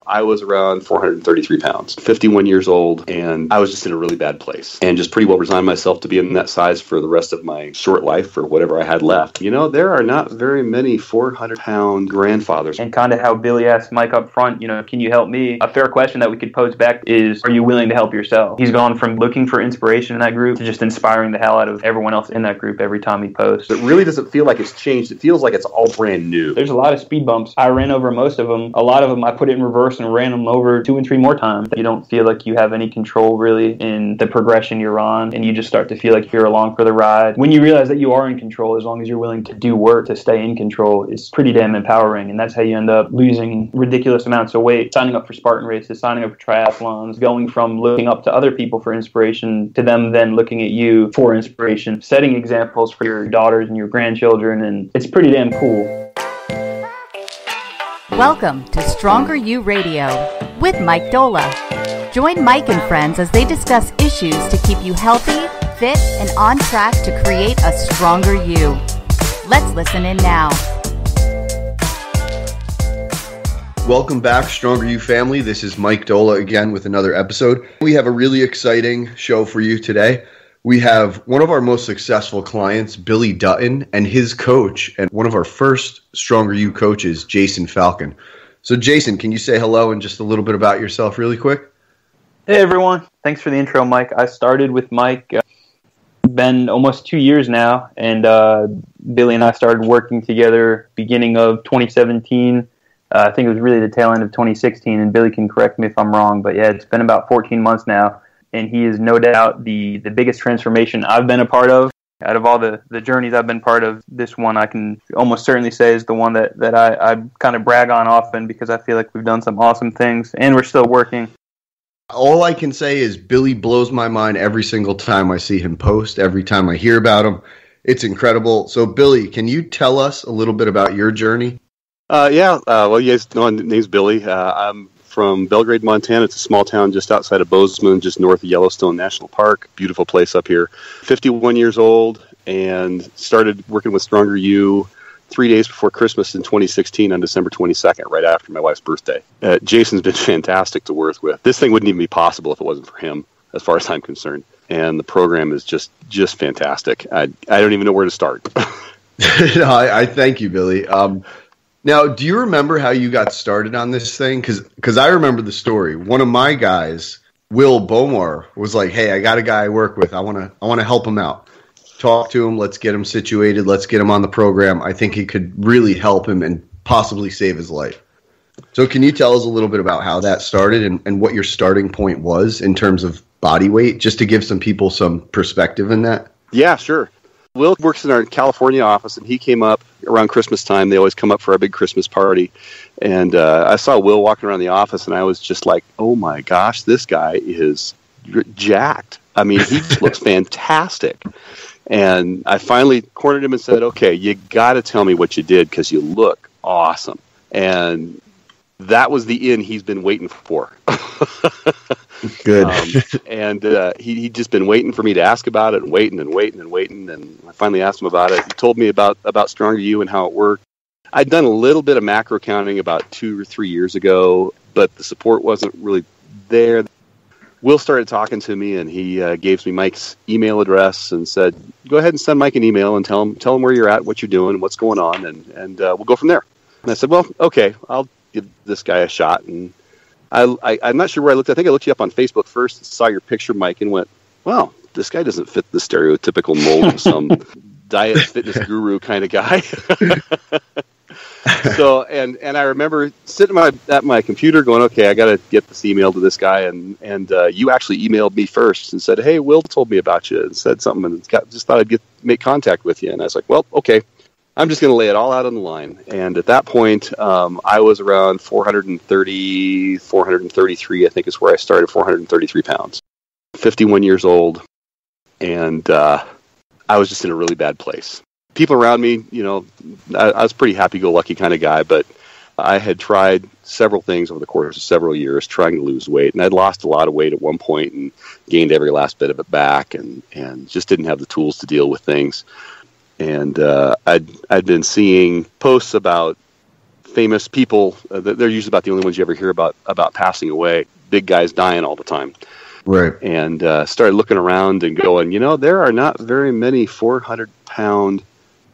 I was around 433 pounds, 51 years old, and I was just in a really bad place. And just pretty well resigned myself to be in that size for the rest of my short life for whatever I had left. You know, there are not very many 400-pound grandfathers. And kind of how Billy asked Mike up front, can you help me? A fair question that we could pose back is, are you willing to help yourself? He's gone from looking for inspiration in that group to just inspiring the hell out of everyone else in that group every time he posts. It really doesn't feel like it's changed. It feels like it's all brand new. There's a lot of speed bumps. I ran over most of them. A lot of them I put it in reverse and ran them over 2 and 3 more times. You don't feel like you have any control really in the progression you're on, and you just start to feel like you're along for the ride. When you realize that you are in control, as long as you're willing to do work to stay in control, it's pretty damn empowering, and that's how you end up losing ridiculous amounts of weight, signing up for Spartan Races, signing up for triathlons, going from looking up to other people for inspiration to them then looking at you for inspiration, setting examples for your daughters and your grandchildren, and it's pretty damn cool. Welcome to Stronger You Radio with Mike Dola. Join Mike and friends as they discuss issues to keep you healthy, fit, and on track to create a stronger you. Let's listen in now. Welcome back, Stronger You family. This is Mike Dola again with another episode. We have a really exciting show for you today. We have one of our most successful clients, Billy Dutton, and his coach, and one of our first Stronger You coaches, Jason Falcon. So Jason, can you say hello and just a little bit about yourself really quick? Hey everyone, thanks for the intro, Mike. I started with Mike, been almost 2 years now, and Billy and I started working together beginning of 2017. I think it was really the tail end of 2016, and Billy can correct me if I'm wrong, but yeah, it's been about 14 months now. And he is no doubt the biggest transformation I've been a part of. Out of all the journeys I've been part of, this one I can almost certainly say is the one that I kind of brag on often because I feel like we've done some awesome things and we're still working. All I can say is Billy blows my mind every single time I see him post, every time I hear about him. It's incredible. So Billy, can you tell us a little bit about your journey? Well, you guys know my name's Billy. I'm from Belgrade, Montana. It's a small town just outside of Bozeman, just north of Yellowstone National Park. Beautiful place up here. 51 years old and started working with Stronger You 3 days before Christmas in 2016 on December 22nd, right after my wife's birthday. Jason's been fantastic to work with. This thing wouldn't even be possible if it wasn't for him, as far as I'm concerned. And the program is just fantastic. I don't even know where to start. No, I thank you, Billy. Now, do you remember how you got started on this thing? Because I remember the story. One of my guys, Will Bomar, was like, "Hey, I got a guy I work with. I want to help him out. Talk to him. Let's get him situated. Let's get him on the program. I think he could really help him and possibly save his life." So, can you tell us a little bit about how that started and what your starting point was in terms of body weight, just to give some people some perspective in that? Yeah, sure. Will works in our California office, and he came up around Christmas time. They always come up for our big Christmas party. And I saw Will walking around the office, and I was just like, oh my gosh, this guy is jacked. I mean, he just looks fantastic. And I finally cornered him and said, okay, you got to tell me what you did because you look awesome. And that was the in he's been waiting for. Good. He'd just been waiting for me to ask about it and waiting. And I finally asked him about it. He told me about Stronger You and how it worked. I'd done a little bit of macro counting about 2 or 3 years ago, but the support wasn't really there. Will started talking to me, and he gave me Mike's email address and said, go ahead and send Mike an email and tell him where you're at, what you're doing, what's going on, and we'll go from there. And I said, well, okay, I'll give this guy a shot. And I'm not sure where I looked. I think I looked you up on Facebook first, saw your picture, Mike, and went, well, this guy doesn't fit the stereotypical mold of some diet fitness guru kind of guy. So, and I remember sitting at my computer going, okay, I got to get this email to this guy. And you actually emailed me first and said, hey, Will told me about you and said something and just thought I'd make contact with you. And I was like, well, okay. I'm just going to lay it all out on the line. And at that point, I was around 433, I think is where I started, 433 pounds. 51 years old, and I was just in a really bad place. People around me, I was a pretty happy-go-lucky kind of guy, but I had tried several things over the course of several years trying to lose weight, and I'd lost a lot of weight at one point and gained every last bit of it back and just didn't have the tools to deal with things. And I'd been seeing posts about famous people, they're usually about the only ones you ever hear about passing away. Big guys dying all the time. Right. And started looking around and going, there are not very many 400-pound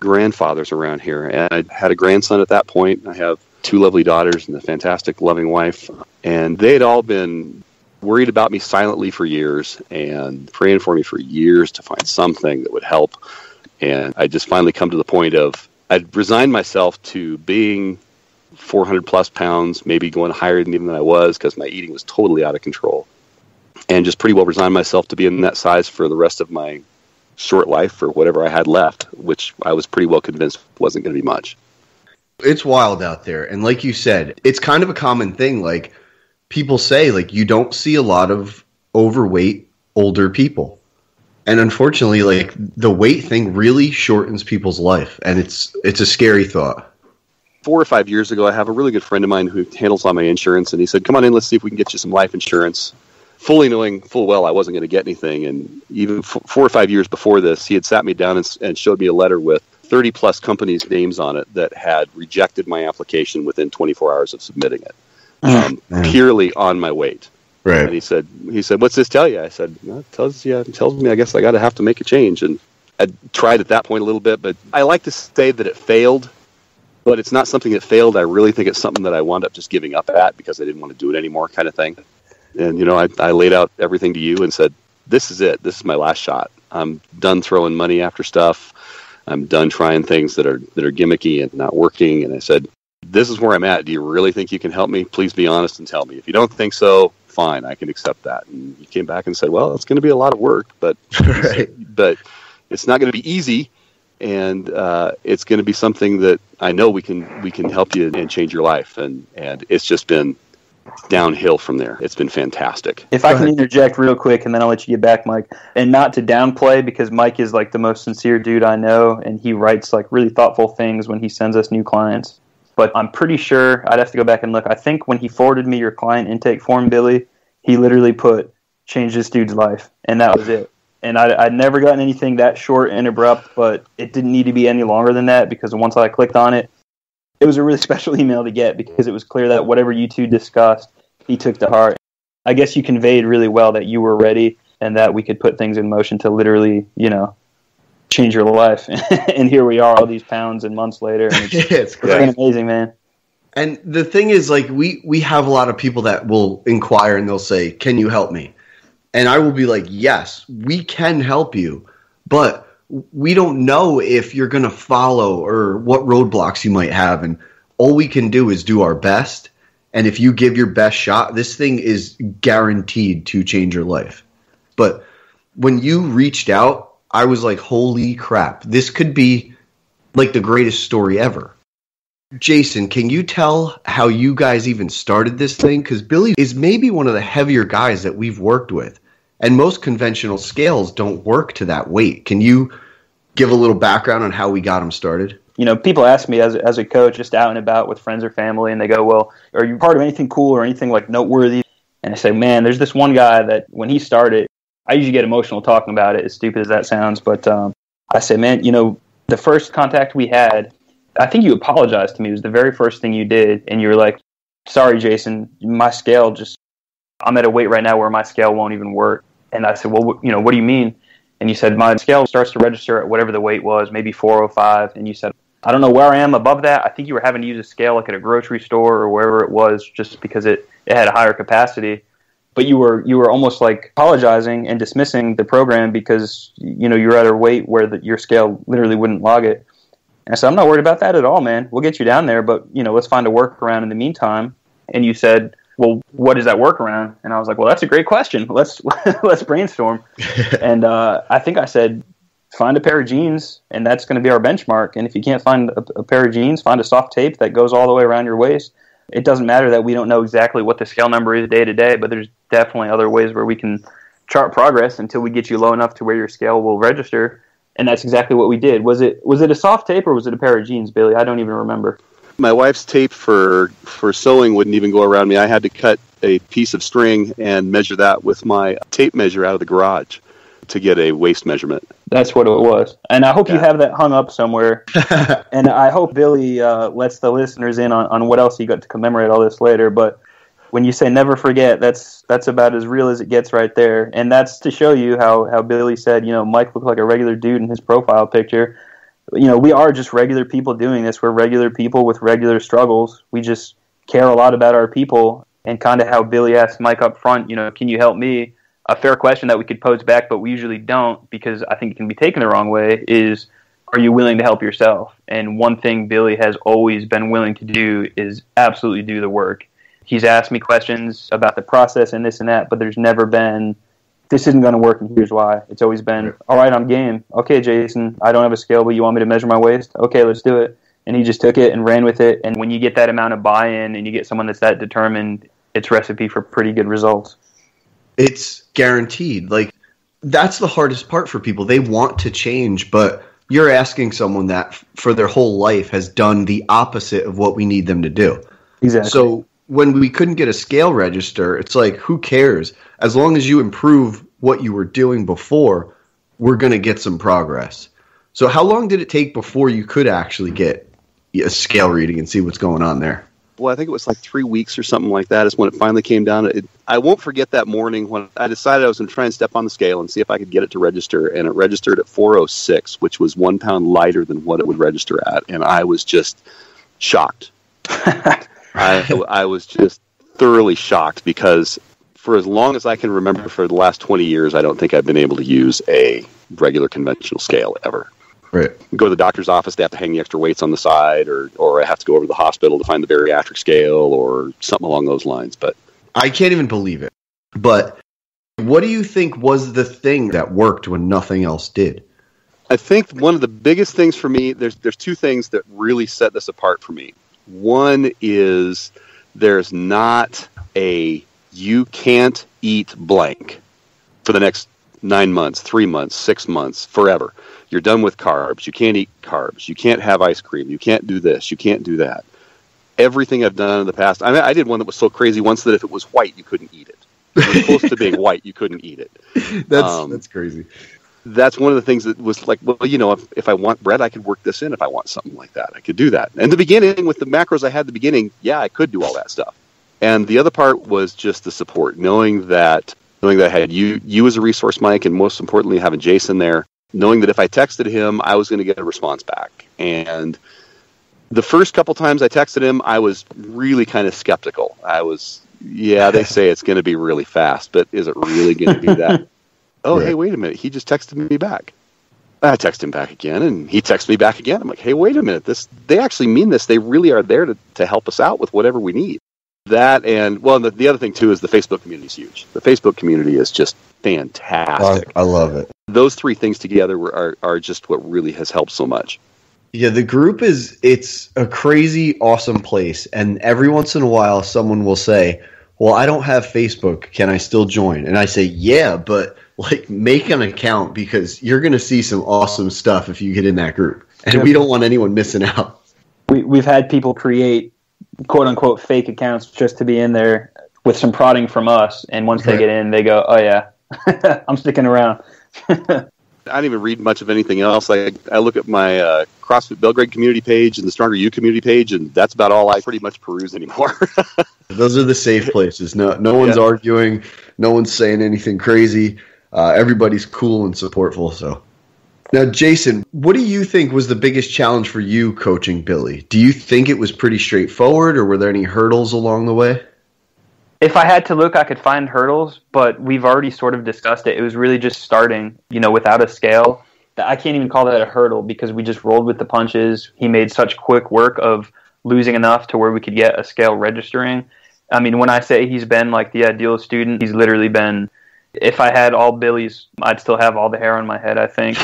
grandfathers around here. And I had a grandson at that point. I have 2 lovely daughters and a fantastic, loving wife. And they had all been worried about me silently for years and praying for me for years to find something that would help. And I just finally come to the point of, I'd resigned myself to being 400-plus pounds, maybe going higher than even I was because my eating was totally out of control. And just pretty well resigned myself to being that size for the rest of my short life or whatever I had left, which I was pretty well convinced wasn't going to be much. It's wild out there. And like you said, it's kind of a common thing. Like people say, like, you don't see a lot of overweight older people. And unfortunately, like the weight thing really shortens people's life. And it's a scary thought. 4 or 5 years ago, I have a really good friend of mine who handles all my insurance. And he said, come on in, let's see if we can get you some life insurance. Fully knowing full well I wasn't going to get anything. And even 4 or 5 years before this, he had sat me down and showed me a letter with 30-plus companies' names on it that had rejected my application within 24 hours of submitting it, purely on my weight. Right. And he said, what's this tell you? I said, it tells me I guess I got to have to make a change. And I tried at that point a little bit, but I like to say that it failed, but it's not something that failed. I really think it's something that I wound up just giving up at because I didn't want to do it anymore kind of thing. And, I laid out everything to you and said, this is it. This is my last shot. I'm done throwing money after stuff. I'm done trying things that are gimmicky and not working. And I said, this is where I'm at. Do you really think you can help me? Please be honest and tell me. If you don't think so, fine, I can accept that. And you came back and said, well, it's going to be a lot of work, but right. But it's not going to be easy. And it's going to be something that I know we can help you and change your life. And it's just been downhill from there. It's been fantastic. If I can interject real quick, and then I'll let you get back, Mike, and not to downplay, because Mike is like the most sincere dude I know, and he writes like really thoughtful things when he sends us new clients. But I'm pretty sure, I'd have to go back and look, I think when he forwarded me your client intake form, Billy, he literally put, change this dude's life, and that was it. And I'd never gotten anything that short and abrupt, but it didn't need to be any longer than that, because once I clicked on it, it was a really special email to get, because it was clear that whatever you two discussed, he took to heart. I guess you conveyed really well that you were ready and that we could put things in motion to literally, change your life. And here we are all these pounds and months later. And it's been amazing, man. And the thing is, like, we have a lot of people that will inquire and they'll say, can you help me? And I will be like, yes, we can help you, but we don't know if you're going to follow or what roadblocks you might have. And all we can do is do our best. And if you give your best shot, this thing is guaranteed to change your life. But when you reached out, I was like, holy crap, this could be like the greatest story ever. Jason, can you tell how you guys even started this thing? Because Billy is maybe one of the heavier guys that we've worked with. And most conventional scales don't work to that weight. Can you give a little background on how we got him started? People ask me as a coach, just out and about with friends or family, and they go, well, are you part of anything cool or anything like noteworthy? And I say, man, there's this one guy that when he started, I usually get emotional talking about it, as stupid as that sounds. But I say, man, the first contact we had, I think you apologized to me. It was the very first thing you did. And you were like, sorry, Jason, my scale I'm at a weight right now where my scale won't even work. And I said, well, what do you mean? And you said, my scale starts to register at whatever the weight was, maybe 405. And you said, I don't know where I am above that. I think you were having to use a scale like at a grocery store or wherever it was, just because it had a higher capacity. But you were almost like apologizing and dismissing the program because, you're at a weight where your scale literally wouldn't log it. And I said, I'm not worried about that at all, man. We'll get you down there, but, let's find a workaround in the meantime. And you said, well, what is that workaround? And I was like, well, that's a great question. Let's brainstorm. And I think I said, find a pair of jeans, and that's going to be our benchmark. And if you can't find a pair of jeans, find a soft tape that goes all the way around your waist. It doesn't matter that we don't know exactly what the scale number is day to day, but there's definitely other ways where we can chart progress until we get you low enough to where your scale will register. And that's exactly what we did. Was it a soft tape or was it a pair of jeans, Billy? I don't even remember. My wife's tape for sewing wouldn't even go around me. I had to cut a piece of string and measure that with my tape measure out of the garage. to get a waist measurement. That's what it was. And I hope you have that hung up somewhere. And I hope Billy lets the listeners in on what else he got to commemorate all this later. But when you say never forget, that's about as real as it gets right there. And that's to show you how Billy said, Mike looked like a regular dude in his profile picture. We are just regular people doing this. We're regular people with regular struggles. We just care a lot about our people. And kind of how Billy asked Mike up front, can you help me? A fair question that we could pose back, but we usually don't because I think it can be taken the wrong way, is are you willing to help yourself? And one thing Billy has always been willing to do is absolutely do the work. He's asked me questions about the process and this and that, but there's never been, this isn't going to work and here's why. It's always been, all right, I'm game. Okay, Jason, I don't have a scale, but you want me to measure my waist? Okay, let's do it. And he just took it and ran with it. And when you get that amount of buy-in and you get someone that's that determined, it's recipe for pretty good results. It's guaranteed. Like, that's the hardest part for people. They want to change, but you're asking someone that for their whole life has done the opposite of what we need them to do. Exactly. So when we couldn't get a scale register, it's like, who cares? As long as you improve what you were doing before, we're going to get some progress. So how long did it take before you could actually get a scale reading and see what's going on there? Well, I think it was like 3 weeks or something like that is when it finally came down. I won't forget that morning when I decided I was going to try and step on the scale and see if I could get it to register. And it registered at 406, which was 1 pound lighter than what it would register at. And I was just shocked. I was just thoroughly shocked because for as long as I can remember for the last 20 years, I don't think I've been able to use a regular conventional scale ever. Right. Go to the doctor's office, they have to hang the extra weights on the side, or I have to go over to the hospital to find the bariatric scale or something along those lines. But I can't even believe it. But what do you think was the thing that worked when nothing else did? I think one of the biggest things for me, there's two things that really set this apart for me. One is there's not a you can't eat blank for the next 9 months, 3 months, 6 months, forever. You're done with carbs. You can't eat carbs. You can't have ice cream. You can't do this. You can't do that. Everything I've done in the past, I did one that was so crazy once that if it was white, you couldn't eat it. If it was close to being white, you couldn't eat it. That's crazy. That's one of the things that was like, well, if I want bread, I could work this in. If I want something like that, I could do that. And the beginning, with the macros I had at the beginning, yeah, I could do all that stuff. And the other part was just the support, knowing that I had you as a resource, Mike, and most importantly, having Jason there, knowing that if I texted him, I was going to get a response back. And the first couple times I texted him, I was really kind of skeptical. They say it's going to be really fast, but is it really going to be that? Oh, right. Hey, wait a minute. He just texted me back. I texted him back again, and he texted me back again. I'm like, hey, wait a minute. They actually mean this. They really are there to help us out with whatever we need. That and, well, the other thing, too, is the Facebook community is huge. The Facebook community is just fantastic. I love it. Those three things together are just what really has helped so much. Yeah, the group it's a crazy, awesome place. And every once in a while, someone will say, well, I don't have Facebook. Can I still join? And I say, yeah, but make an account because you're going to see some awesome stuff if you get in that group. And we don't want anyone missing out. We've had people create quote-unquote fake accounts just to be in there with some prodding from us, and once they get in, they go, oh yeah, I'm sticking around. I don't even read much of anything else. I look at my CrossFit Belgrade community page and the Stronger You community page, and that's about all I pretty much peruse anymore. Those are the safe places. No one's arguing. No one's saying anything crazy. Everybody's cool and supportful. So now, Jason, what do you think was the biggest challenge for you coaching Billy? Do you think it was pretty straightforward, or were there any hurdles along the way? If I had to look, I could find hurdles, but we've already sort of discussed it. It was really just starting, without a scale. I can't even call that a hurdle because we just rolled with the punches. He made such quick work of losing enough to where we could get a scale registering. I mean, when I say he's been like the ideal student, he's literally been, if I had all Billy's, I'd still have all the hair on my head, I think.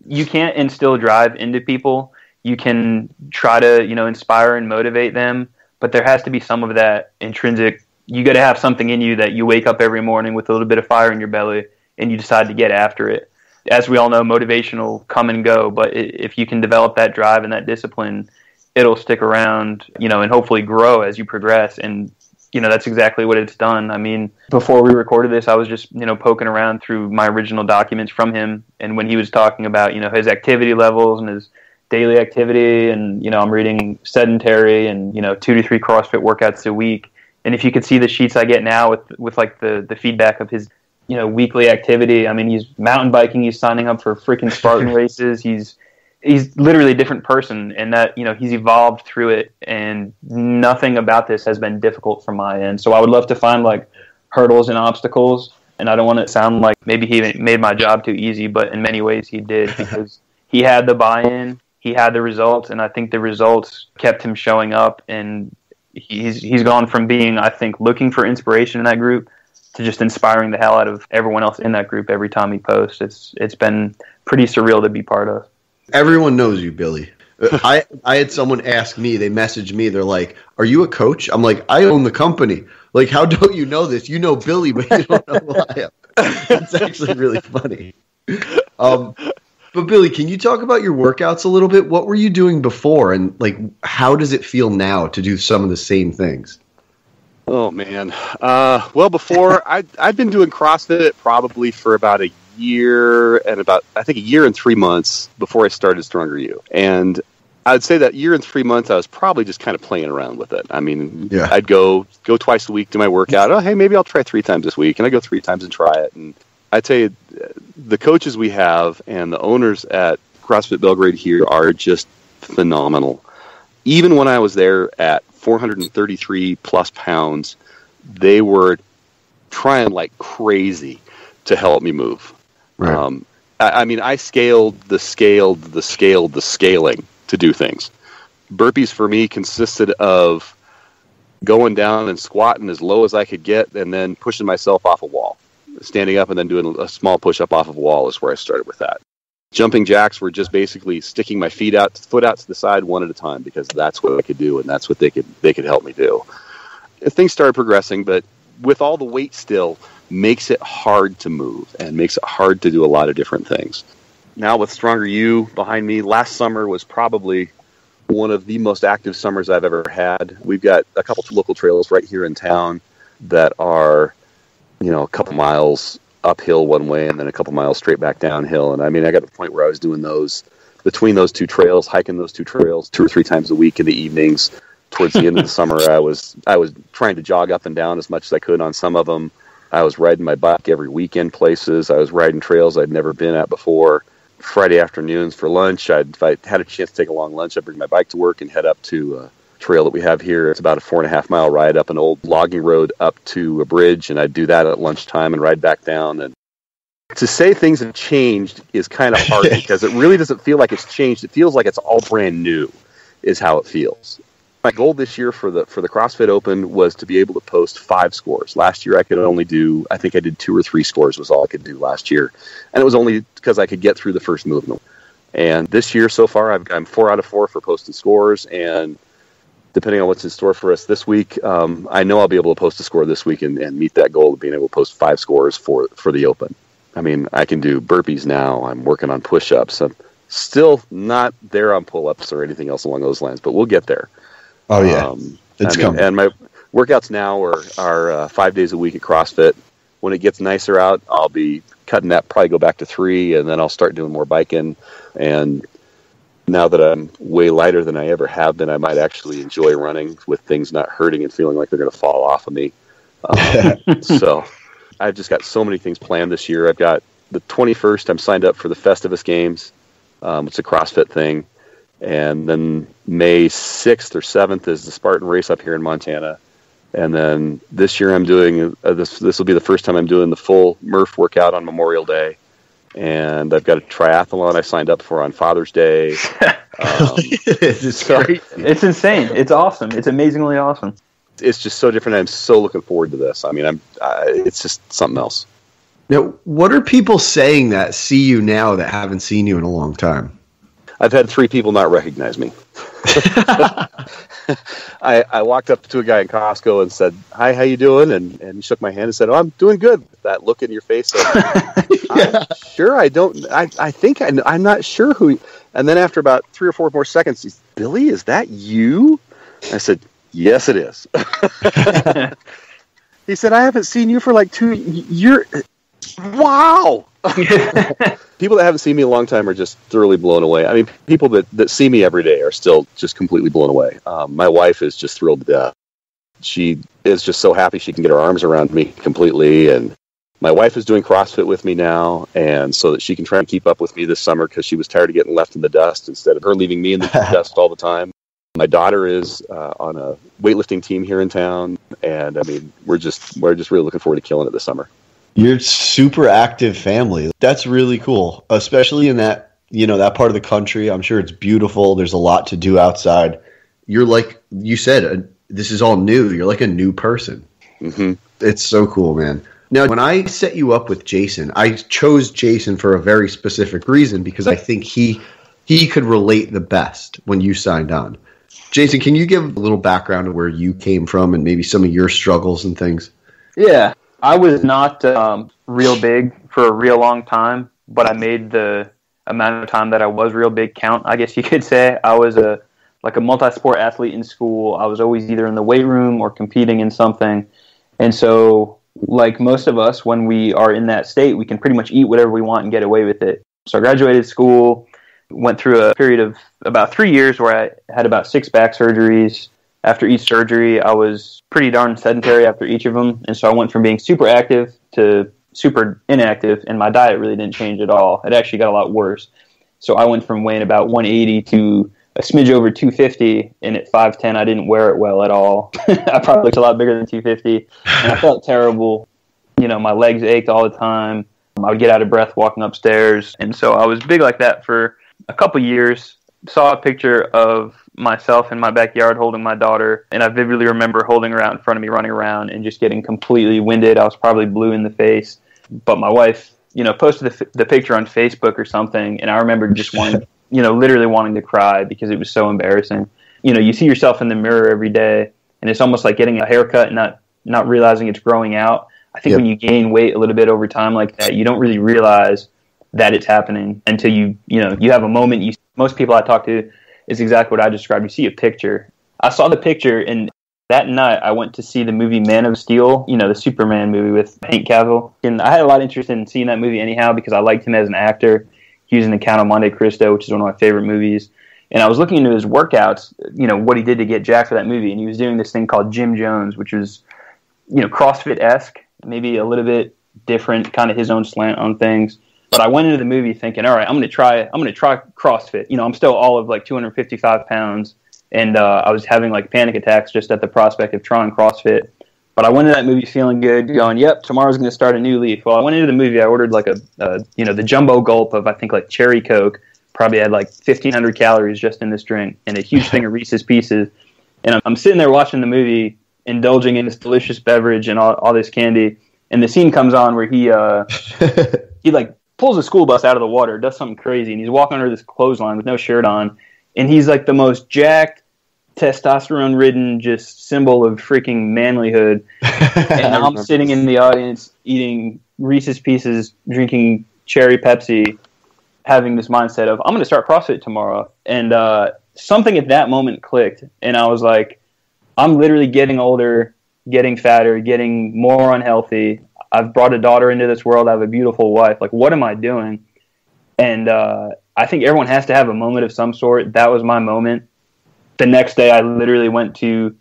You can't instill drive into people. You can try to, inspire and motivate them, but there has to be some of that intrinsic. You got to have something in you that you wake up every morning with a little bit of fire in your belly and you decide to get after it. As we all know, motivation will come and go, but if you can develop that drive and that discipline, it'll stick around, and hopefully grow as you progress. And that's exactly what it's done. I mean, before we recorded this, I was just, poking around through my original documents from him. And when he was talking about, his activity levels and his daily activity, and, I'm reading sedentary and, 2 to 3 CrossFit workouts a week. And if you could see the sheets I get now with like the feedback of his, weekly activity, I mean, he's mountain biking, he's signing up for freaking Spartan races. He's literally a different person, and that, he's evolved through it, and nothing about this has been difficult from my end. So I would love to find like hurdles and obstacles, and I don't want it to sound like maybe he made my job too easy, but in many ways he did, because he had the buy-in, he had the results, and I think the results kept him showing up, and he's gone from being, I think, looking for inspiration in that group to just inspiring the hell out of everyone else in that group every time he posts. It's been pretty surreal to be part of. Everyone knows you, Billy. I had someone ask me, they messaged me, they're like, "Are you a coach?" I'm like, "I own the company. Like, how don't you know this? You know Billy, but you don't know who I am." It's actually really funny. But Billy, can you talk about your workouts a little bit? What were you doing before, and like, how does it feel now to do some of the same things? Oh man. Well, before I'd been doing CrossFit probably for about a year and 3 months before I started Stronger You. And I'd say that year and 3 months, I was probably just kind of playing around with it. I mean, yeah. I'd go twice a week to my workout. Oh, hey, maybe I'll try 3 times this week. And I go 3 times and try it. And I tell you, the coaches we have and the owners at CrossFit Belgrade here are just phenomenal. Even when I was there at 433 plus pounds, they were trying like crazy to help me move. Right. I mean, I scaled the scaling to do things. Burpees for me consisted of going down and squatting as low as I could get and then pushing myself off a wall. Standing up and then doing a small push-up off of a wall is where I started with that. Jumping jacks were just basically sticking my foot out to the side one at a time, because that's what I could do and that's what they could help me do. Things started progressing, but with all the weight still, makes it hard to move and makes it hard to do a lot of different things. Now with Stronger You behind me, last summer was probably one of the most active summers I've ever had. We've got a couple of local trails right here in town that are, a couple miles uphill one way and then a couple miles straight back downhill. And I mean, I got to the point where I was doing those between those 2 trails, hiking those 2 trails 2 or 3 times a week in the evenings. Towards the end of the summer, I was trying to jog up and down as much as I could on some of them. I was riding my bike every weekend places. I was riding trails I'd never been at before. Friday afternoons for lunch, if I had a chance to take a long lunch, I'd bring my bike to work and head up to a trail that we have here. It's about a 4.5 mile ride up an old logging road up to a bridge, and I'd do that at lunchtime and ride back down. And to say things have changed is kind of hard because it really doesn't feel like it's changed. It feels like it's all brand new is how it feels. My goal this year for the CrossFit Open was to be able to post 5 scores. Last year I could only do, I think I did 2 or 3 scores was all I could do last year. And it was only because I could get through the first movement. And this year so far I'm 4 out of 4 for posted scores, and depending on what's in store for us this week, I know I'll be able to post a score this week and meet that goal of being able to post 5 scores for the Open. I mean, I can do burpees now. I'm working on push-ups. I'm still not there on pull-ups or anything else along those lines, but we'll get there. Oh, yeah. It's coming. And my workouts now are 5 days a week at CrossFit. When it gets nicer out, I'll be cutting that, probably go back to 3, and then I'll start doing more biking. And now that I'm way lighter than I ever have been, I might actually enjoy running with things not hurting and feeling like they're going to fall off of me. So I've just got so many things planned this year. I've got the 21st, I'm signed up for the Festivus Games. It's a CrossFit thing. And then May 6th or 7th is the Spartan Race up here in Montana. And then this year I'm doing, this will be the first time I'm doing the full Murph workout on Memorial Day. And I've got a triathlon I signed up for on Father's Day. It's great. It's insane. It's awesome. It's amazingly awesome. It's just so different. I'm so looking forward to this. I mean, it's just something else. Now, what are people saying that see you now that haven't seen you in a long time? I've had 3 people not recognize me. I walked up to a guy in Costco and said, "Hi, how you doing?" And he shook my hand and said, "Oh, I'm doing good." With that look in your face, I'm sure I don't. I think I'm not sure who. And then after about 3 or 4 more seconds, he's, "Billy, is that you?" I said, "Yes, it is." He said, I haven't seen you for like 2 years. Wow. People that haven't seen me a long time are just thoroughly blown away. I mean, people that see me every day are still just completely blown away. My wife is just thrilled to death. She is just so happy she can get her arms around me completely. And my wife is doing CrossFit with me now, and so that she can try and keep up with me this summer because she was tired of getting left in the dust instead of her leaving me in the dust all the time. My daughter is on a weightlifting team here in town, and I mean, we're just really looking forward to killing it this summer. You're a super active family. That's really cool, especially in that, that part of the country. I'm sure it's beautiful. There's a lot to do outside. You're like you said, this is all new. You're like a new person. Mm-hmm. It's so cool, man. Now, when I set you up with Jason, I chose Jason for a very specific reason because I think he could relate the best when you signed on. Jason, can you give a little background of where you came from and maybe some of your struggles and things? Yeah, I was not real big for a real long time, but I made the amount of time that I was real big count, I guess you could say. I was a multi-sport athlete in school. I was always either in the weight room or competing in something. And so, like most of us, when we are in that state, we can pretty much eat whatever we want and get away with it. So I graduated school, went through a period of about 3 years where I had about 6 back surgeries. After each surgery, I was pretty darn sedentary after each of them. And so I went from being super active to super inactive, and my diet really didn't change at all. It actually got a lot worse. So I went from weighing about 180 to a smidge over 250, and at 5'10", I didn't wear it well at all. I probably looked a lot bigger than 250, and I felt terrible. My legs ached all the time. I would get out of breath walking upstairs, and so I was big like that for a couple years. Saw a picture of myself in my backyard holding my daughter, and I vividly remember holding her out in front of me, running around, and just getting completely winded. I was probably blue in the face, but my wife, posted the picture on Facebook or something, and I remember just wanting, literally wanting to cry because it was so embarrassing. You see yourself in the mirror every day, and it's almost like getting a haircut and not realizing it's growing out. I think when you gain weight a little bit over time like that, you don't really realize that it's happening until you have a moment. Most people I talk to, is exactly what I described. You see a picture. I saw the picture, and that night I went to see the movie Man of Steel, the Superman movie with Henry Cavill. And I had a lot of interest in seeing that movie anyhow because I liked him as an actor. He was in The Count of Monte Cristo, which is one of my favorite movies. And I was looking into his workouts, what he did to get jacked for that movie. And he was doing this thing called Jim Jones, which was, CrossFit-esque, maybe a little bit different, kind of his own slant on things. But I went into the movie thinking, all right, I'm going to try CrossFit. I'm still all of like 255 pounds, and I was having like panic attacks just at the prospect of trying CrossFit. But I went into that movie feeling good, going, yep, tomorrow's going to start a new leaf. Well, I went into the movie, I ordered like the jumbo gulp of, I think, like cherry Coke, probably had like 1,500 calories just in this drink, and a huge thing of Reese's Pieces. And I'm sitting there watching the movie, indulging in this delicious beverage and all this candy, and the scene comes on where he like pulls a school bus out of the water, does something crazy, and he's walking under this clothesline with no shirt on, and he's like the most jacked, testosterone-ridden, just symbol of freaking manlyhood. And I'm sitting in the audience eating Reese's Pieces, drinking cherry Pepsi, having this mindset of, I'm going to start CrossFit tomorrow. And something at that moment clicked, and I was like, I'm literally getting older, getting fatter, getting more unhealthy. I've brought a daughter into this world. I have a beautiful wife. Like, what am I doing? And I think everyone has to have a moment of some sort. That was my moment. The next day, I literally went to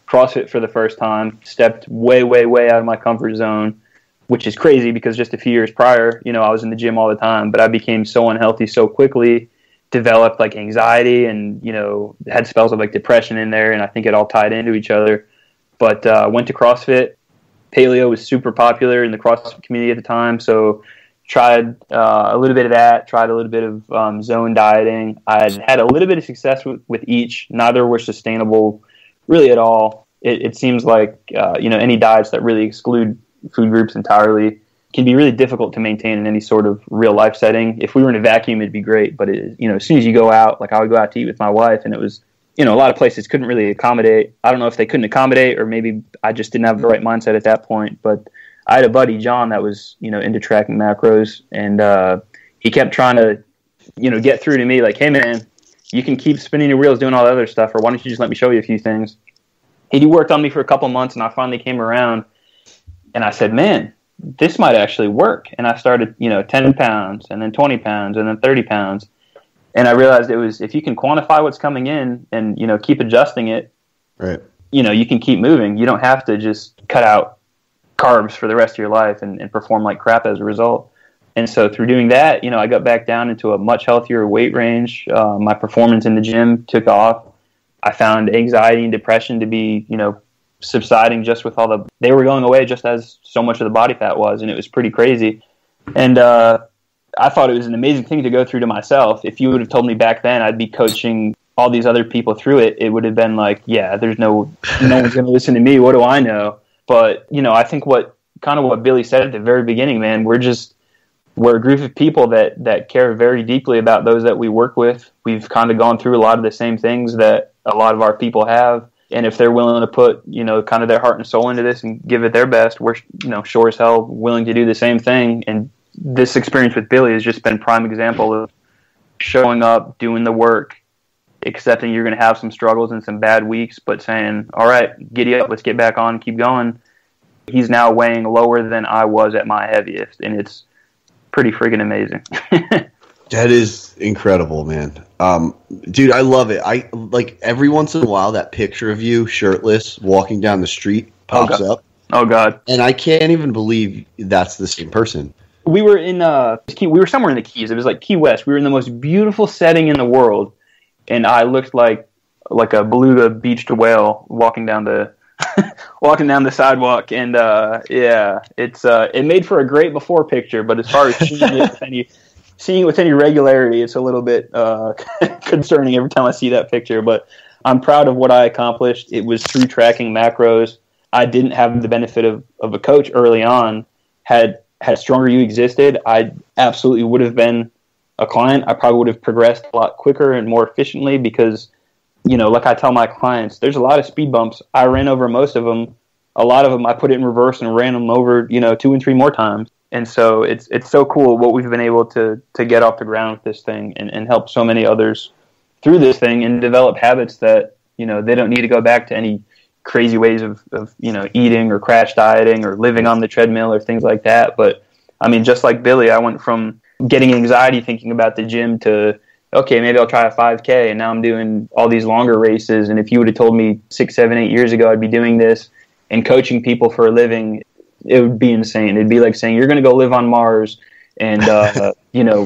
CrossFit for the first time, stepped way, way, way out of my comfort zone, which is crazy because just a few years prior, I was in the gym all the time, but I became so unhealthy so quickly, developed like anxiety and, had spells of like depression in there, and I think it all tied into each other. But went to CrossFit. Paleo was super popular in the CrossFit community at the time, so tried a little bit of that, tried a little bit of zone dieting. I had a little bit of success with each. Neither were sustainable really at all. It seems like any diets that really exclude food groups entirely can be really difficult to maintain in any sort of real life setting. If we were in a vacuum, it'd be great, but as soon as you go out, like I would go out to eat with my wife, and it was a lot of places couldn't really accommodate. I don't know if they couldn't accommodate, or maybe I just didn't have the right mindset at that point, but I had a buddy, John, that was, into tracking macros, and he kept trying to, get through to me like, hey, man, you can keep spinning your wheels doing all the other stuff, or why don't you just let me show you a few things? He worked on me for a couple months, and I finally came around, And I said, man, this might actually work. And I started, 10 pounds and then 20 pounds and then 30 pounds. And I realized it was, if you can quantify what's coming in and, keep adjusting it, right. You can keep moving. You don't have to just cut out carbs for the rest of your life and perform like crap as a result. And so through doing that, I got back down into a much healthier weight range. My performance in the gym took off. I found anxiety and depression to be, subsiding just with they were going away just as so much of the body fat was. And it was pretty crazy. And, I thought it was an amazing thing to go through to myself. If you would have told me back then I'd be coaching all these other people through it, it would have been like, yeah, there's no one's going to listen to me. What do I know? But, I think what Billy said at the very beginning, man, we're a group of people that care very deeply about those that we work with. We've kind of gone through a lot of the same things that a lot of our people have. And if they're willing to put, kind of their heart and soul into this and give it their best, we're, sure as hell willing to do the same thing. And this experience with Billy has just been a prime example of showing up, doing the work, accepting you're going to have some struggles and some bad weeks, but saying, all right, giddy up, let's get back on, keep going. He's now weighing lower than I was at my heaviest, and it's pretty friggin' amazing. That is incredible, man. Dude, I love it. I like every once in a while that picture of you shirtless walking down the street pops up. Oh God. And I can't even believe that's the same person. We were we were somewhere in the Keys. It was like Key West. We were in the most beautiful setting in the world, and I looked like a beluga beached whale walking down the sidewalk. And it made for a great before picture. But as far as seeing it with any regularity, it's a little bit concerning every time I see that picture. But I'm proud of what I accomplished. It was through tracking macros. I didn't have the benefit of a coach early on. Had Stronger You existed, I absolutely would have been a client. I probably would have progressed a lot quicker and more efficiently because, like I tell my clients, there's a lot of speed bumps. I ran over most of them. A lot of them I put it in reverse and ran them over, 2 and 3 more times. And so it's so cool what we've been able to get off the ground with this thing and help so many others through this thing and develop habits that, they don't need to go back to any crazy ways of eating or crash dieting or living on the treadmill or things like that. But I mean, just like Billy, I went from getting anxiety thinking about the gym to, okay, maybe I'll try a 5K, and now I'm doing all these longer races. And if you would have told me 6, 7, 8 years ago I'd be doing this and coaching people for a living, it would be insane. It'd be like saying you're going to go live on Mars and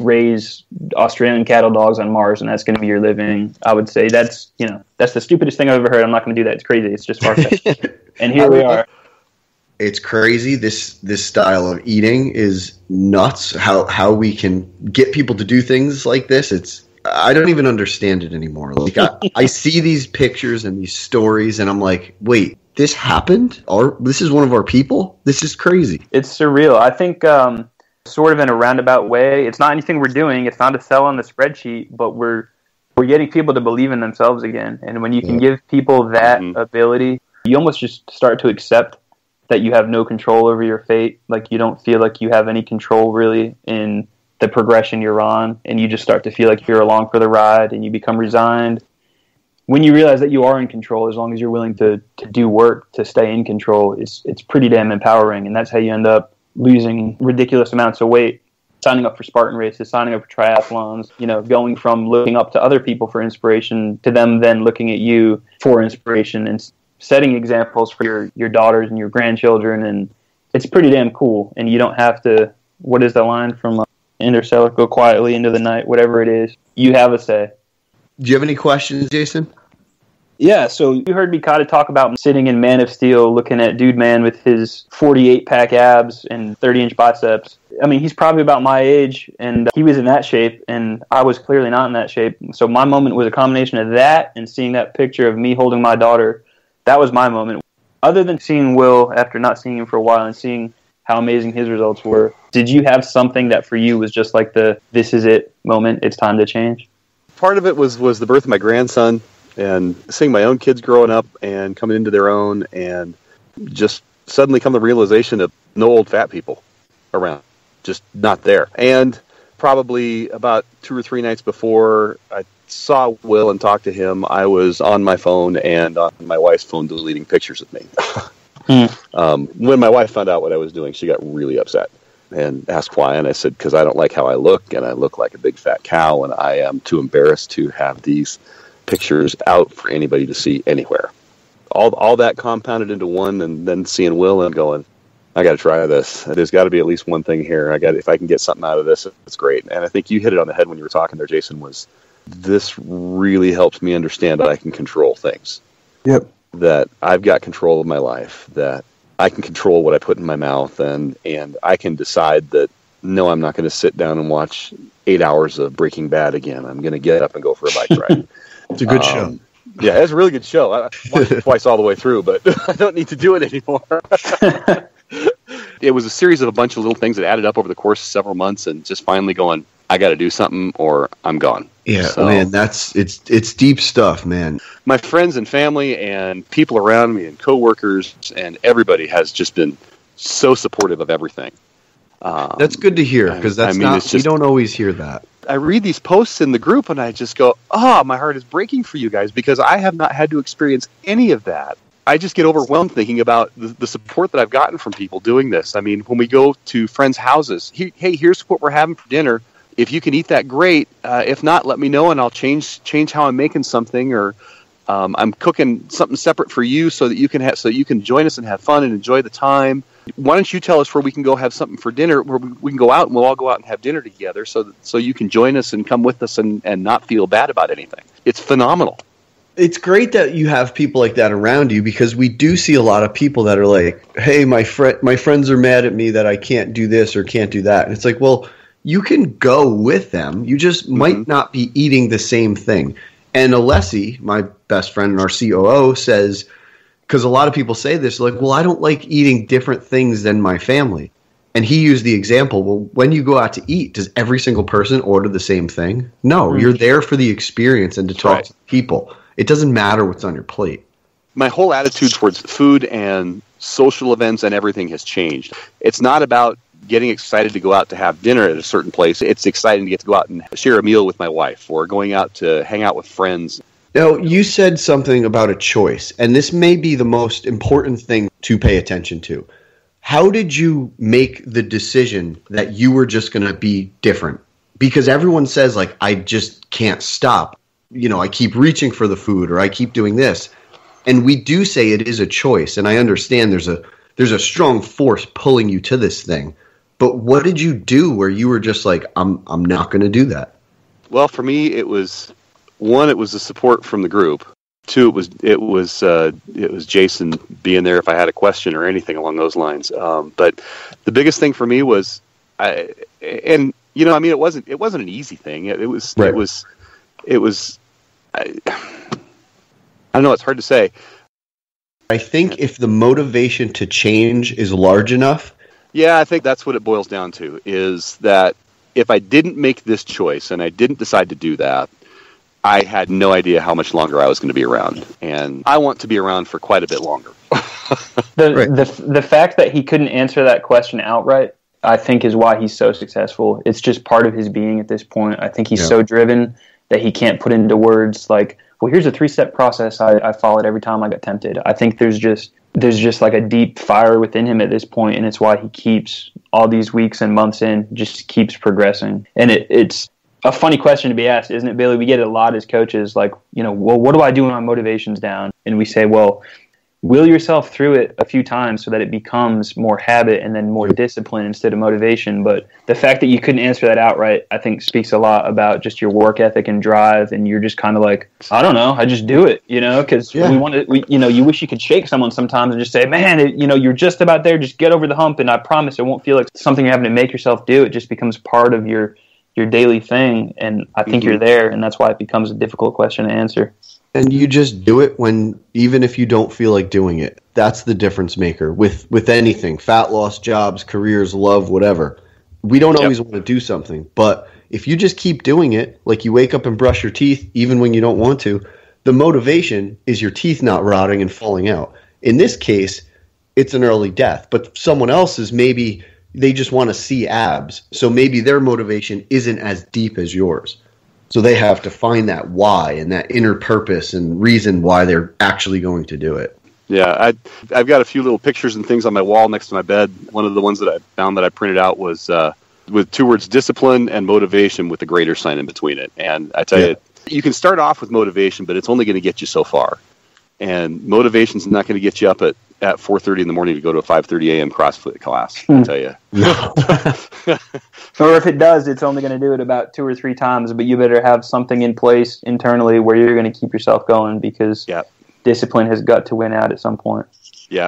raise Australian cattle dogs on Mars, and that's going to be your living. I would say that's the stupidest thing I've ever heard. I'm not going to do that. It's crazy. It's just far-fetched. And here we are. It's crazy. This style of eating is nuts. How we can get people to do things like this. I don't even understand it anymore. Like I see these pictures and these stories, and I'm like, wait, this happened? This is one of our people? This is crazy. It's surreal. I think. Sort of in a roundabout way. It's not anything we're doing. It's not a sell on the spreadsheet, but we're getting people to believe in themselves again. And when you can give people that ability, you almost just start to accept that you have no control over your fate. Like you don't feel like you have any control really in the progression you're on, and you just start to feel like you're along for the ride, and you become resigned. When you realize that you are in control, as long as you're willing to do work to stay in control, it's pretty damn empowering, and that's how you end up losing ridiculous amounts of weight, signing up for Spartan Races, signing up for triathlons, going from looking up to other people for inspiration to them then looking at you for inspiration and setting examples for your daughters and your grandchildren. And it's pretty damn cool. And you don't have to, what is the line from Interstellar, go quietly into the night, whatever it is, you have a say. Do you have any questions, Jason? Yeah, so you heard me kind of talk about sitting in Man of Steel looking at Dude Man with his 48-pack abs and 30-inch biceps. I mean, he's probably about my age, and he was in that shape, and I was clearly not in that shape. So my moment was a combination of that and seeing that picture of me holding my daughter. That was my moment. Other than seeing Will after not seeing him for a while and seeing how amazing his results were, did you have something that for you was just like the this is it moment, it's time to change? Part of it was the birth of my grandson, and seeing my own kids growing up and coming into their own, and just suddenly come the realization of no old fat people around, just not there. And probably about 2 or 3 nights before I saw Will and talked to him, I was on my phone and on my wife's phone deleting pictures of me. When my wife found out what I was doing, she got really upset and asked why. And I said, because I don't like how I look, and I look like a big fat cow, and I am too embarrassed to have these pictures out for anybody to see anywhere. All that compounded into one, and then seeing Will and going, I got to try this. There's got to be at least one thing here. If I can get something out of this, it's great. And I think you hit it on the head when you were talking there, Jason, was this really helps me understand that I can control things. Yep. That I've got control of my life, that I can control what I put in my mouth, and I can decide that, no, I'm not going to sit down and watch 8 hours of Breaking Bad again. I'm going to get up and go for a bike ride. It's a good show. Yeah, it's a really good show. I watched it twice all the way through, but I don't need to do it anymore. It was a series of a bunch of little things that added up over the course of several months, and just finally going, I got to do something or I'm gone. Yeah, so, man, it's deep stuff, man. My friends and family and people around me and coworkers and everybody has just been so supportive of everything. That's good to hear, because you don't always hear that. I read these posts in the group and I just go, my heart is breaking for you guys, because I have not had to experience any of that. I just get overwhelmed thinking about the support that I've gotten from people doing this. I mean, when we go to friends' houses, hey, here's what we're having for dinner. If you can eat that, great. If not, let me know and I'll change how I'm making something, or I'm cooking something separate for you so that you can join us and have fun and enjoy the time. Why don't you tell us where we can go have something for dinner, where we can go out and we'll all go out and have dinner together, so you can join us and come with us and not feel bad about anything. It's phenomenal. It's great that you have people like that around you, because we do see a lot of people that are like, hey, my friends are mad at me that I can't do this or can't do that. And it's like, well, you can go with them. You just might not be eating the same thing. And Alessi, my best friend and our COO, says, because a lot of people say this, like, well, I don't like eating different things than my family. And he used the example, well, when you go out to eat, does every single person order the same thing? No, you're there for the experience and to talk to people. It doesn't matter what's on your plate. My whole attitude towards food and social events and everything has changed. It's not about getting excited to go out to have dinner at a certain place. It's exciting to get to go out and share a meal with my wife, or going out to hang out with friends. Now, you said something about a choice, and this may be the most important thing to pay attention to. How did you make the decision that you were just going to be different? Because everyone says, like, I just can't stop. You know, I keep reaching for the food, or I keep doing this. And we do say it is a choice, and I understand there's a strong force pulling you to this thing. But what did you do where you were just like, I'm not going to do that? Well, for me, it was, one, it was the support from the group. Two, it was Jason being there if I had a question or anything along those lines. But the biggest thing for me was, it wasn't an easy thing. It was I don't know. It's hard to say. I think if the motivation to change is large enough. Yeah, I think that's what it boils down to, is that if I didn't make this choice and I didn't decide to do that, I had no idea how much longer I was going to be around. And I want to be around for quite a bit longer. The fact that he couldn't answer that question outright, I think, is why he's so successful. It's just part of his being at this point. I think he's so driven that he can't put into words like, well, here's a 3-step process I followed every time I got tempted. I think there's just like a deep fire within him at this point, and it's why he keeps all these weeks and months in, just keeps progressing. And it's a funny question to be asked, isn't it, Billy? We get it a lot as coaches, like, well, what do I do when my motivation's down? And we say, well, will yourself through it a few times so that it becomes more habit and then more discipline instead of motivation. But the fact that you couldn't answer that outright, I think, speaks a lot about just your work ethic and drive. And you're just kind of like, I don't know, I just do it, because you wish you could shake someone sometimes and just say, man, you're just about there, just get over the hump. And I promise it won't feel like something you're having to make yourself do. It just becomes part of your daily thing. And I think you're there. And that's why it becomes a difficult question to answer. And you just do it even if you don't feel like doing it. That's the difference maker with anything. Fat loss, jobs, careers, love, whatever. We don't always want to do something. But if you just keep doing it, like you wake up and brush your teeth even when you don't want to, the motivation is your teeth not rotting and falling out. In this case, it's an early death. But someone else's, maybe they just want to see abs. So maybe their motivation isn't as deep as yours. So they have to find that why and that inner purpose and reason why they're actually going to do it. Yeah, I've got a few little pictures and things on my wall next to my bed. One of the ones that I found that I printed out was with two words, discipline and motivation, with a greater sign in between it. And I tell you, you can start off with motivation, but it's only going to get you so far. And motivation's not going to get you up at 4:30 in the morning to go to a 5:30 a.m. CrossFit class, I tell you. Or if it does, it's only going to do it about 2 or 3 times, but you better have something in place internally where you're going to keep yourself going, because discipline has got to win out at some point. Yeah.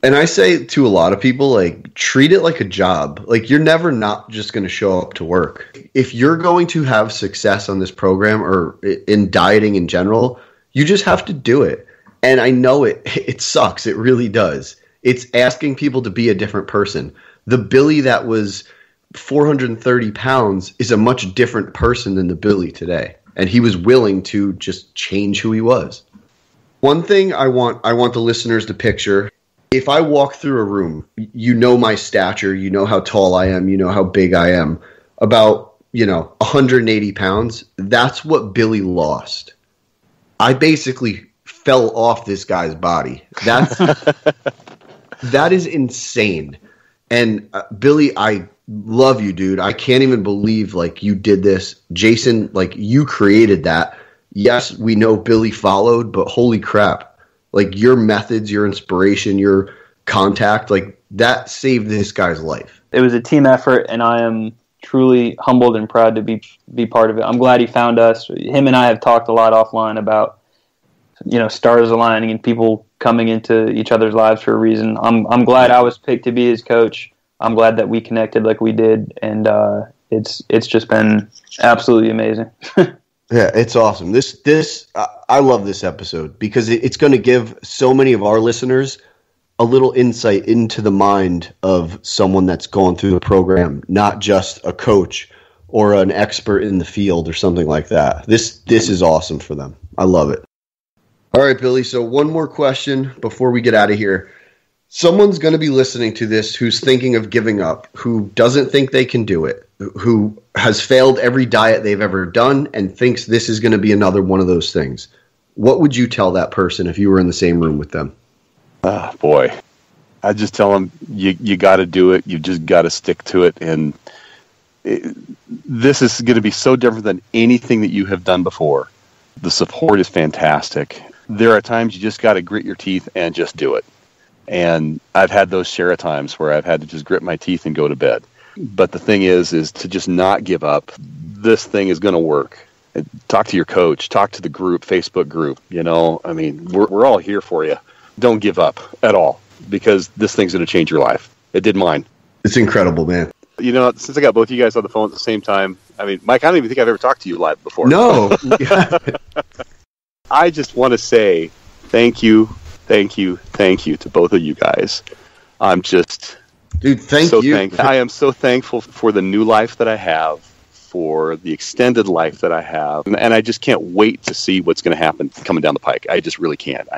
And I say to a lot of people, like, treat it like a job. Like, you're never not just going to show up to work. If you're going to have success on this program or in dieting in general, you just have to do it. And I know it sucks. It really does. It's asking people to be a different person. The Billy that was 430 pounds is a much different person than the Billy today. And he was willing to just change who he was. One thing I want the listeners to picture: if I walk through a room, you know my stature, you know how tall I am, you know how big I am, about, 180 pounds. That's what Billy lost. I basically fell off this guy's body. That is insane. And Billy, I love you, dude. I can't even believe, like, you did this. Jason, like, you created that. Yes, we know Billy followed, but holy crap. Like, your methods, your inspiration, your contact, like, that saved this guy's life. It was a team effort, and I am truly humbled and proud to be part of it. I'm glad he found us. Him and I have talked a lot offline about, stars aligning and people coming into each other's lives for a reason. I'm glad I was picked to be his coach. I'm glad that we connected like we did, and it's just been absolutely amazing. Yeah, it's awesome. This I love this episode because it's going to give so many of our listeners a little insight into the mind of someone that's gone through the program, not just a coach or an expert in the field or something like that. This is awesome for them. I love it. All right, Billy, so one more question before we get out of here. Someone's going to be listening to this who's thinking of giving up, who doesn't think they can do it, who has failed every diet they've ever done and thinks this is going to be another one of those things. What would you tell that person if you were in the same room with them? Boy, I'd just tell them you got to do it. You just got to stick to it. And this is going to be so different than anything that you have done before. The support is fantastic. There are times you just got to grit your teeth and just do it. And I've had those share times where I've had to just grit my teeth and go to bed. But the thing is to just not give up. This thing is going to work. Talk to your coach. Talk to the group, Facebook group. We're all here for you. Don't give up at all, because this thing's going to change your life. It did mine. It's incredible, man. Since I got both you guys on the phone at the same time, Mike, I don't even think I've ever talked to you live before. No. I just want to say thank you to both of you guys. I'm just... Dude, thank you. I am so thankful for the new life that I have, for the extended life that I have, and I just can't wait to see what's going to happen coming down the pike. I just really can't.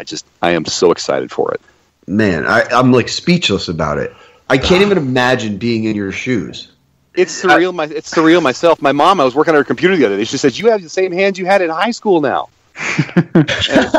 I am so excited for it. Man, I'm like speechless about it. I can't even imagine being in your shoes. It's surreal. It's surreal myself. My mom, I was working on her computer the other day. She says, "You have the same hands you had in high school now."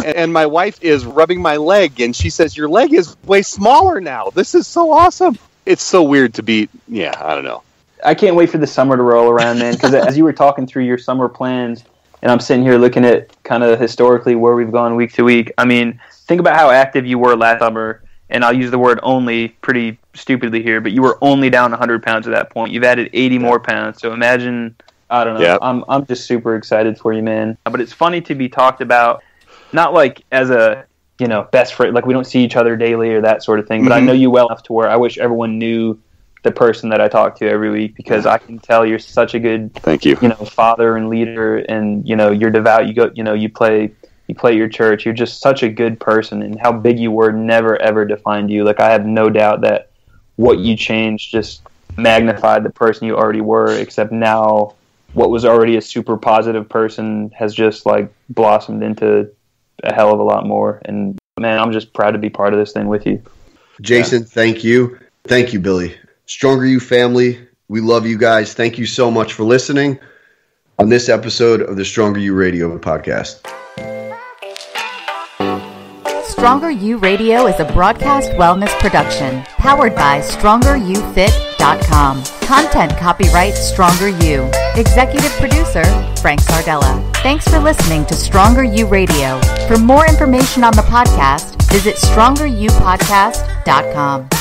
and my wife is rubbing my leg, and she says, "Your leg is way smaller now. This is so awesome." It's so weird to be. Yeah, I don't know. I can't wait for the summer to roll around, man, because as you were talking through your summer plans, and I'm sitting here looking at kind of historically where we've gone week to week. Think about how active you were last summer, and I'll use the word only pretty stupidly here, but you were only down 100 pounds at that point. You've added 80 more pounds, so imagine, I don't know, yep. I'm just super excited for you, man. But it's funny to be talked about, not like as a, best friend, like we don't see each other daily or that sort of thing, but I know you well enough to where I wish everyone knew the person that I talk to every week, because I can tell you're such a good, thank you, father and leader, and you're devout. You go, you play your church. You're just such a good person, and how big you were never ever defined you. Like, I have no doubt that what you changed just magnified the person you already were, except now what was already a super positive person has just like blossomed into a hell of a lot more. And man, I'm just proud to be part of this thing with you. Jason, thank you. Thank you, Billy. Stronger You family, we love you guys. Thank you so much for listening on this episode of the Stronger You Radio podcast. Stronger You Radio is a broadcast wellness production powered by StrongerUFit.com. Content copyright Stronger You. Executive producer Frank Sardella. Thanks for listening to Stronger You Radio. For more information on the podcast, visit StrongerUPodcast.com.